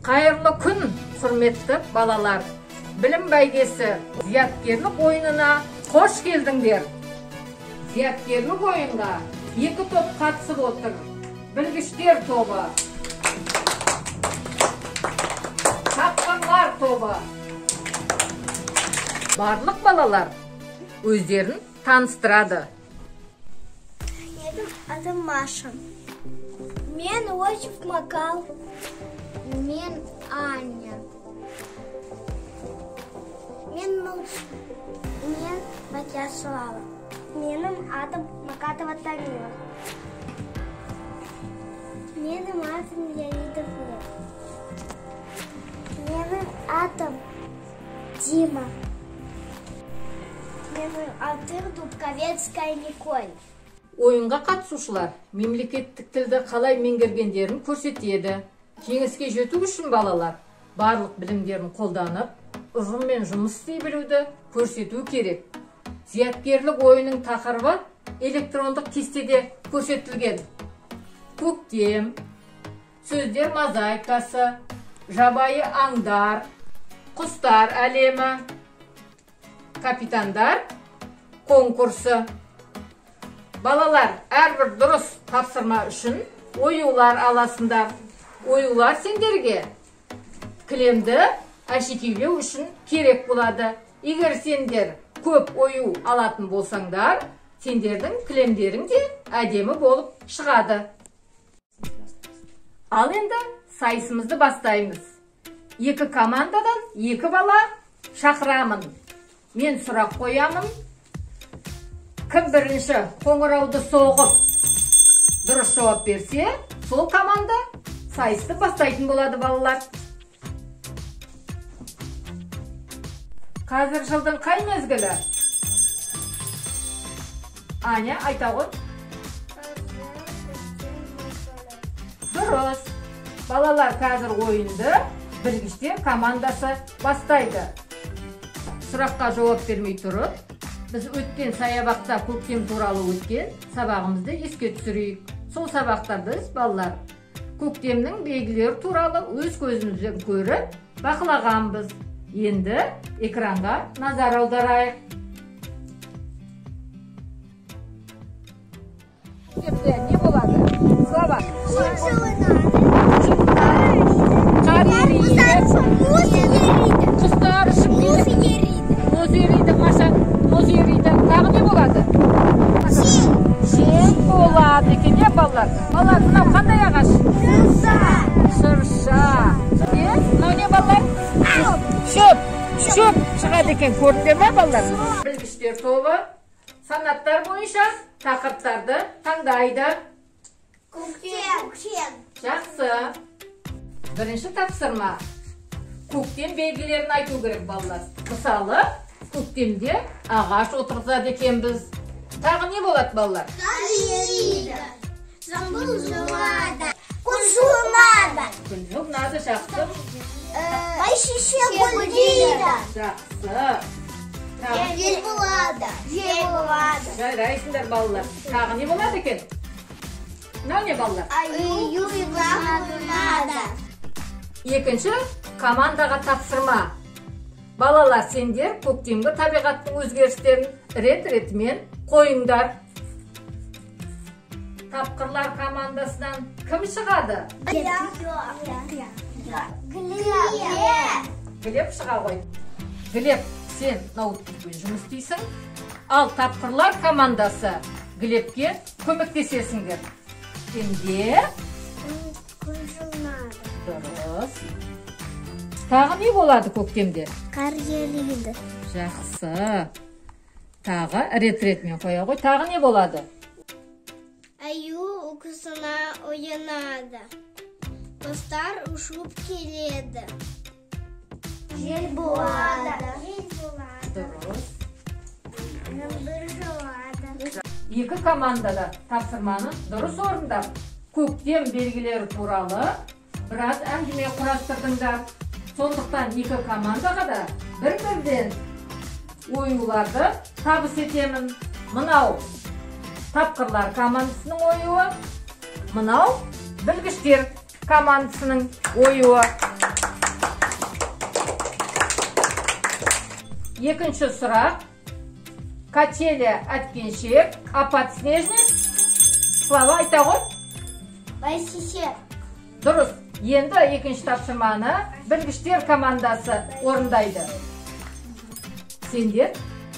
Қайырлы күн, құрметті балалар. Білім бәйгесі зияткерлік ойынына қош келдіңдер. Зияткерлік ойынға 2 топ қатысып отыр. Білгіштер тобы, тапқырлар тобы. Барлық балалар өздерін таныстырады. Adım Маша. Мен Осип Макал. Мен Аня. Мен Батяслава. Менің атым Макатова Тамила. Менің атым Леонидов Лев. Менің атым Дима. Менің атым Дубковецкая Николь. Ойынға қатысушылар мемлекеттік тілді қалай меңгергендерін көрсетеді. Кеңеске жету үшін балалар барлық білімдерін қолданып, ұжыммен жұмыс істей білуді көрсету керек. Зияткерлік ойының тақырыбы электрондық кестеде көрсетілген. Көктем, сөздер мозаикасы, жабайы аңдар, құстар әлемі, капитандар конкурсы. Балалар, әрбір дұрыс тапсырма үшін оюлар аласындар. Оюлар сендерге кілемді әшекейлеу үшін керек болады. Егер сендер көп ою алатын болсаңдар, сендердің кілемдерің де әдемі болып шығады. Ал енді сайысымызды бастаймыз. 2 командадан 2 бала шақырамын. Мен сұрақ қоямын. Кім бірінші қоңырауды соғып дұрыс жауап берсе, сол команда сайысты бастайтын болады балалар. Қазір жылдың қай мезгілі? Аня, айта ғой. Дұрыс. Балалар, қазір ойынды білгіштер командасы бастайды. Сұраққа жауап бермей тұрып, біз өткен саябақта көктем туралы өткен сабағымызды еске түсірейік. Сол сабақта біз балалар көктемнің белгілері туралы өз көзімізбен көріп бақылағанбыз. Енді экранға назар аударайық. Көктемде не болады? Слава. Қар ериді. Құстар ұшып келеді. Мұз ериді. Маша, мұз ериді. Тағы не болады? Жел болады екен, не балалар? Балалар, мынау қандай ағаш? Шырша. Мынау не балалар? Шөп шығады екен, көрдіңдер ме балалар? Білгіштер тобы санаттар бойынша тақырыптарды таңдайды. Көктем. Жақсы. Бірінші тапсырма. Көктем белгілерін айту керек балалар. Мысалы, көктемде ағаш отырғызады екенбіз. Тағы не болады балалар? Қар ериді. Жаңбыр жауады. Күн жылынады. Күн жылынады, жақсы. Шеше гүлдейді. Жақсы. Жел болады. Жарайсыңдар балалар. Тағы не болады екен? Мынау не балалар? Аю бағынады. Екінші командаға тапсырма. Балалар, сендер көктемгі табиғаттың өзгерістерін рет-ретімен қойыңдар. Тапқырлар командасынан кім шығады? Глеб шыға ғой. Глеб, сен ноутбукпен жұмыс істейсің. Ал тапқырлар командасы Глебке көмектесесіңдер. Сенде? Күн жылынады. Дұрыс. Тағы не болады көктемде? Қар ериді. Жақсы. Тағы рет-ретмен қоя ғой. Тағы не болады? Аю ұйқысына оянады. Құстар ұшып келеді. Жел болады. Дұрыс. Жаңбыр жауады. 2 командада тапсырманы дұрыс орындап, көктем белгілері туралы біраз әңгіме құрастырдыңдар. Сондықтан 2 командаға да бір-бірден оюларды табыс етемін. Мынау тапқырлар командасының оюы, мынау білгіштер командасының оюы. Екінші сұрақ. Качели әткеншек, а подснежник слова айта ғой. Бәйшешек. Дұрыс. Енді екінші тапсырманы білгіштер командасы орындайды. Сендер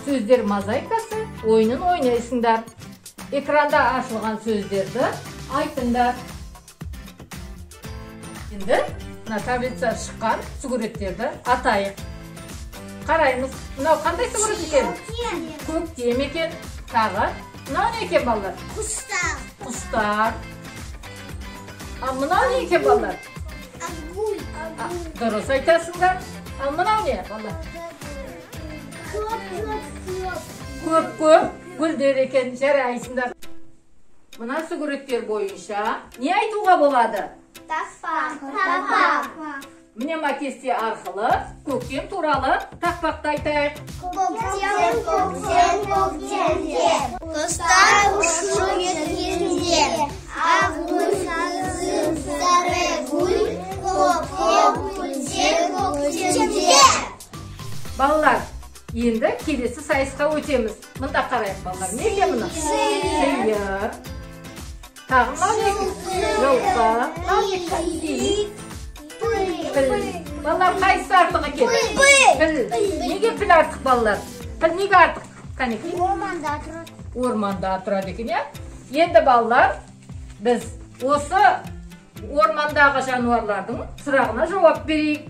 сөздер мозаикасы ойынын ойнайсыңдар. Экранда ашылған сөздерді айтыңдар. Енді мына таблица шыққан суреттерді атайық. Қараймыз. Мынау қандай сурет екен? Көктем екен. Тағы. Мынау не екен балалар? Құстар. Құстар. Ал мынау не екен балалар? Агуль. Дұрыс айтасыңдар. Ал мынау не балалар? Көп гүлдер екен, жарайсыңдар. Мына суреттер бойынша не айтуға болады? Тақпақ. Міне кесте арқылы көктем туралы тақпақты айтайық. Көктемде. Құстар ұшып кеткенде. Агуль, сары гүл, көп гүлдер көктемде. Балалар, енді келесі сайысқа өтеміз. Мында қарайық балалар. Не екен мұны? Сиыр. Тағы жылқы. Балалар, қайсысы артық екен? Піл. Неге піл артық балалар? Піл неге артық? Қанеке? Орманда тұрады екен, я? Енді балалар, біз осы ормандағы жануарлардың сұрағына жауап берейік.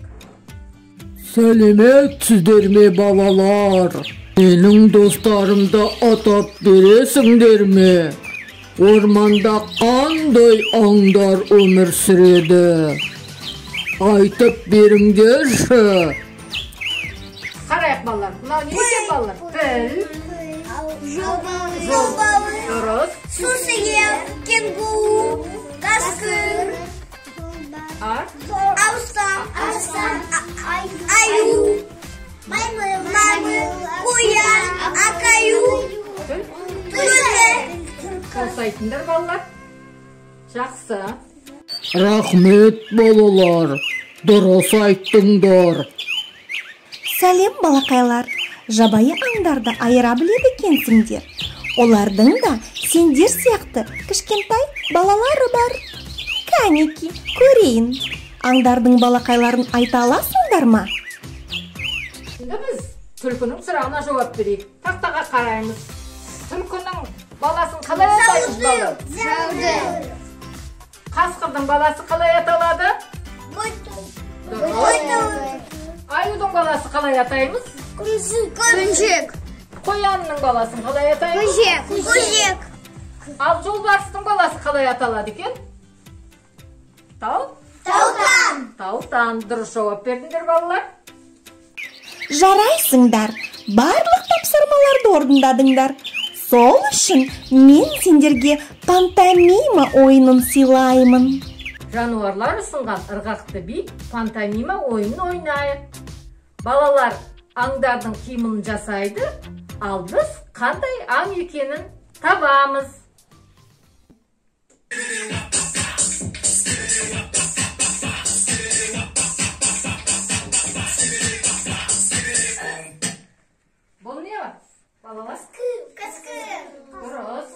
Сәлеметсіздер ме балалар? Менің достарымды атап бересіңдер ме? Орманда қандай аңдар өмір сүреді? Айтып беріңдерші. Қарайық балалар. Мынау не екен балалар? Піл. Дұрыс. Сусыгер, кенгуру, қасқыр, арыстан, аю, маймыл, қоян, ақаю, түлкі. Қосайтындар балалар. Жақсы. Рахмет балалар. Дұрыс айттыңдар. Сәлем балақайлар. Жабайы аңдарды айыра біледі екенсіңдер. Олардың да сендер сияқты кішкентай балалары бар. Кәнеки, көрейін. Аңдардың балақайларын айта аласыңдар ма? Енді біз түлкінің сұрағына жауап берейік. Тақтаға қараймыз. Түлкінің баласын қалай атаймыз балалар? Зәуді. Қасқырдың баласы қалай аталады? Аюдың баласы қалай атаймыз? Күнжік. Қоянның баласын қалай атаймыз? Көжек. Ал жолбарыстың баласы қалай аталады екен? Таудан. Таудан. Дұрыс жауап бердіңдер балалар. Жарайсыңдар. Барлық тапсырмаларды орындадыңдар. Сол үшін мен сендерге пантомима ойынын сыйлаймын. Жануарлар ұсынған ырғақты би пантомима ойынын ойнайық. Балалар аңдардың қимылын жасайды, ал біз қандай аң екенін табамыз. Бұл не бар? Балалар? Қасқыр. Дұрыс.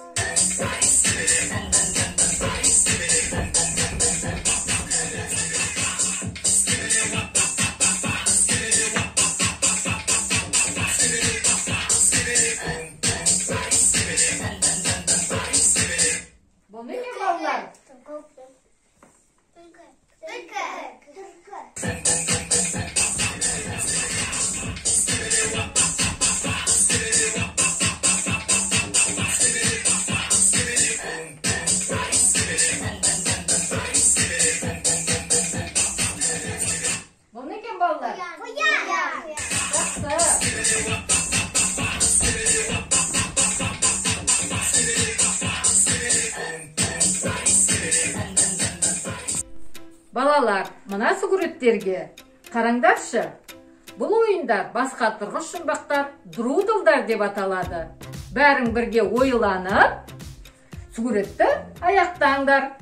Бұл не балалар? Бұл не екен балалар? Балалар, мына суреттерге қараңдаршы. Бұл ойында басқа тұрғыш жұмбақтар друдлдар деп аталады. Бәрің бірге ойланып, суретті аяқтаңдар.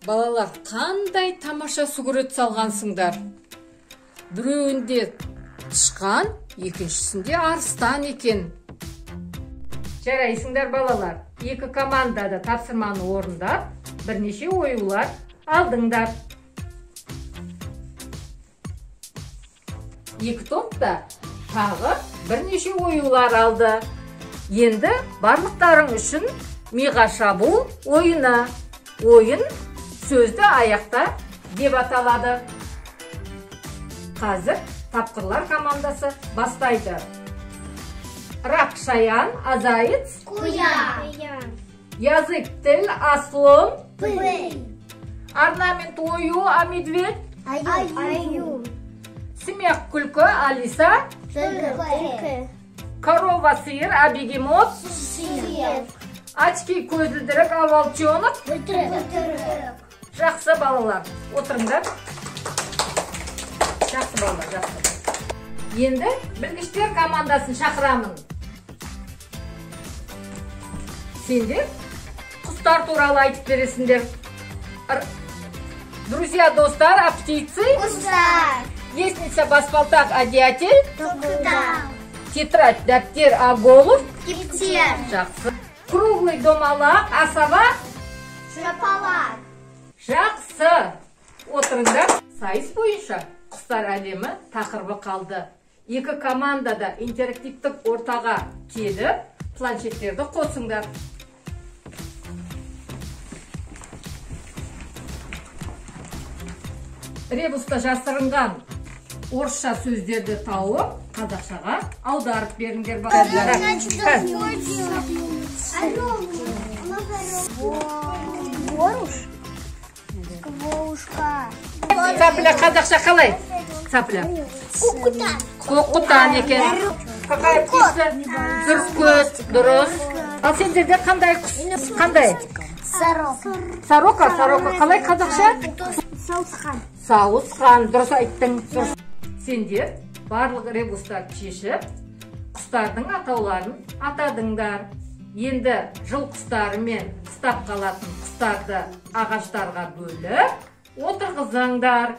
Балалар, қандай тамаша сугурет салғансыңдар. Біреуінде тышқан, екіншісінде арыстан екен. Жарайсыңдар балалар. Екі командада тапсырманы орындап, бірнеше оюлар алдыңдар. Екі топта тағы бірнеше оюлар алды. Енді барлықтарың үшін миға шабуыл ойыны. Ойын сөзді аяқта деп аталады. Қазір тапқырлар командасы бастайды. Рак, шаян, а заяц, язык, тіл, аслон, орнамент, ою, а медведь, смех, күлкі, Алиса, корова, сиыр, а бегемот, очки, көзілдірік, а волчонок. Жақсы балалар, отырыңдар. Жақсы балалар, жақсы. Енді білгіштер командасын шақырамын. Сендер құстар туралы айтып бересіңдер. Друзья, достар, а птицы? Кустар. Лестница, баспалтак, а дятел? Токуда. Тетрадь, дәптер, а голубь? Кептер. Жақсы. Круглый домалақ, а сова? Шапалак. Жақсы. Отырыңдар. Сайыс бойынша құстар әлемі тақырыбы қалды. Екі командада интерактивтік ортаға келіп, планшеттерді қосыңдар. Ребуста жасырынған орысша сөздерді тауып, қазақшаға аударып беріңдер балалар. Сквошка. Цапля қазақша қалай? Цапля. Кукутан. Қоқытан екен. Какая птица? Зүркөз, дұрыс. Ал сендерде қандай құс? Қандай? Сорока. Сорока, сорока. Қалай қазақша? Сауысқан. Сауысқан, дұрыс айттың. Сендер барлық ребустарды шешіп, құстардың атауларын атадыңдар. Енді жыл құстары мен қыстап қалатын құстарды ағаштарға бөліп, отырғызыңдар.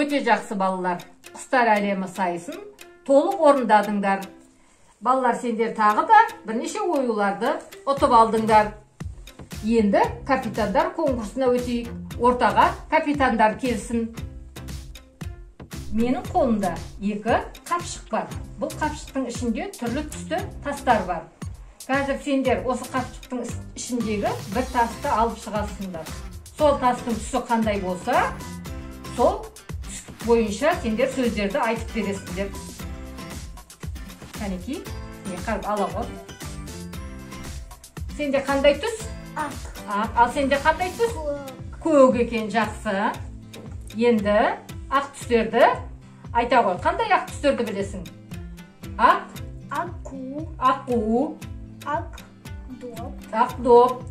Өте жақсы балалар. Құстар әлемі сайысын толық орындадыңдар. Балалар, сендер тағы да бірнеше оюларды ұтып алдыңдар. Енді капитандар конкурсына өтейік. Ортаға капитандар келсін. Менің қолымда екі қапшық бар. Бұл қапшықтың ішінде түрлі түсті тастар бар. Қазір сендер осы қапшықтың ішіндегі бір тасты алып шығасыңдар. Сол тастың түсі қандай болса, сол бойынша сендер сөздерді айтып бересіңдер. Кәнеки, қарып ала ғой. Сенде қандай түс? Ақ. Ал сенде қандай түс? Көк екен, жақсы. Енді ақ түстерді айта ғой. Қандай ақ түстерді білесің? Ақ. Аққу. Аққу. Ақдоп. Ақдоп.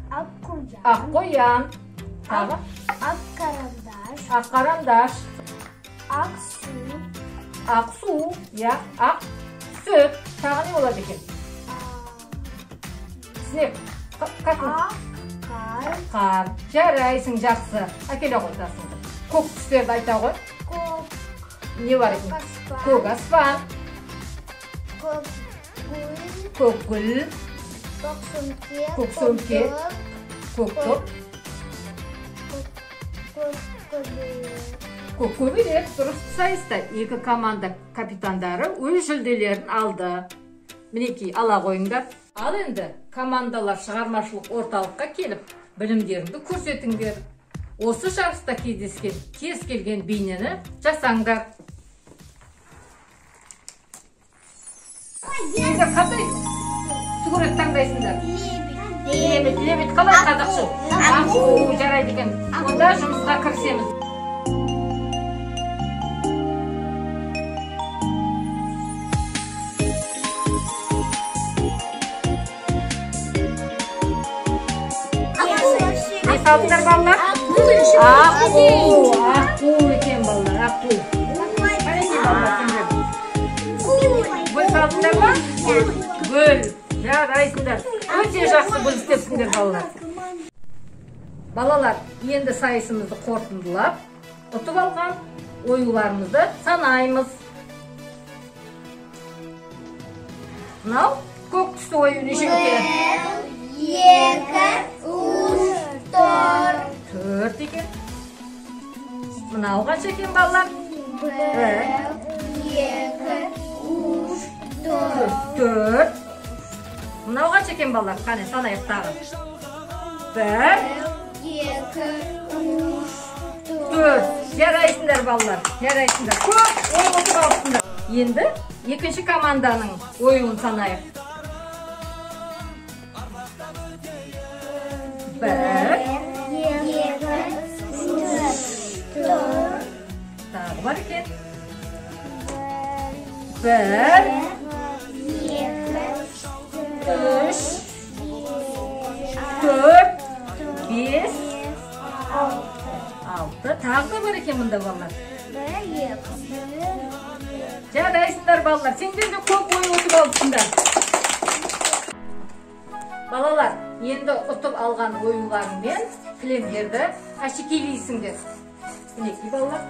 Аққоян. Аққоян. Тағы? Аққарандаш. Аққарандаш. Ақсу. Ақсу. Ақ сүт. Тағы не болады екен? Снег. Қар. Жарайсың, жақсы. Әкеле ғой тасыңды. Көк түстерді айта ғой. Не бар екен? Көк аспан. Көк гүл. Көк сөмке. Көк топ. Көк көбелек. Дұрыс. Сайыста екі команда капитандары өз жүлделерін алды. Мінекей, ала қойыңдар. Ал енді командалар шығармашылық орталыққа келіп, білімдеріңді көрсетіңдер. Осы жарыста кездескен кез келген бейнені жасаңдар. Сендер қандай суретті таңдайсыңдар? Лебедь қалай қазақша? Аққу жарайды екен. Онда жұмысқа кірісеміз. Не салдыңдар балалар? Аққу екен балалар, аққу. Гүл салдыңдар ма? Гүл. Жарайсыңдар. Өте жақсы гүл істепсіңдер балалар. Балалар, енді сайысымызды қорытындылап, ұтып алған оюларымызды санаймыз. Мынау көк түсті ою нешеуде? 1, 2, 3, 4 екен. Мынау қанша екен балалар? 1, 2, 3, 4. Мынау қанша екен балалар? Қане санайық тағы. 1, 2, 3, 4. Жарайсыңдар балалар, жарайсыңдар. Көп ой ұтып алыпсыңдар. Енді екінші команданың ойуын санайық. 1, 2, 3, 4 тағы бар екен. 1, 3, 4, 5, 6. Тағы да бар екен мұнда балалар. Жарайсыңдар балалар, сендер де көп ой ұтып алыпсыңдар. Балалар, енді ұтып алған оюларыңмен кілемдерді әшекейлейсіңдер. Мінекей балалар.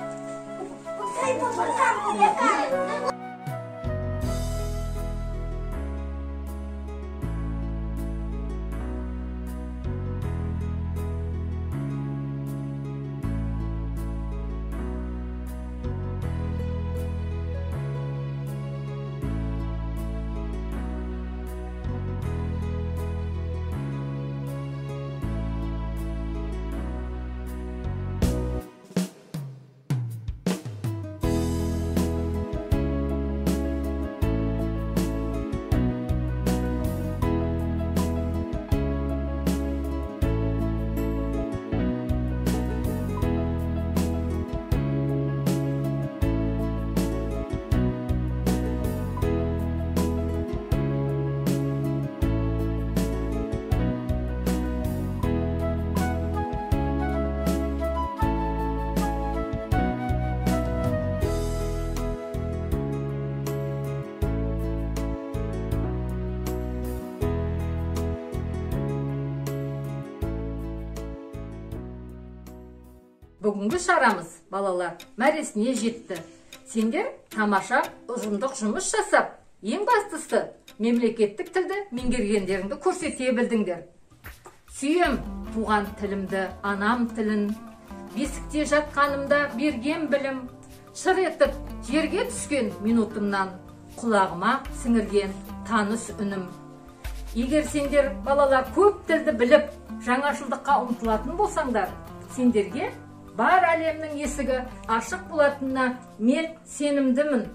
Бүгінгі шарамыз, балалар, мәресіне жетті. Сендер тамаша ұжымдық жұмыс жасап, ең бастысы мемлекеттік тілді меңгергендеріңді көрсете білдіңдер. Сүйем туған тілімді, анам тілін, бесікте жатқанымда берген білім, шыр етіп жерге түскен минутымнан құлағыма сіңірген таныс үнім. Егер сендер балалар көп тілді біліп, жаңашылдыққа ұмтылатын болсаңдар, сендерге бар әлемнің есігі ашық болатынына мен сенімдімін.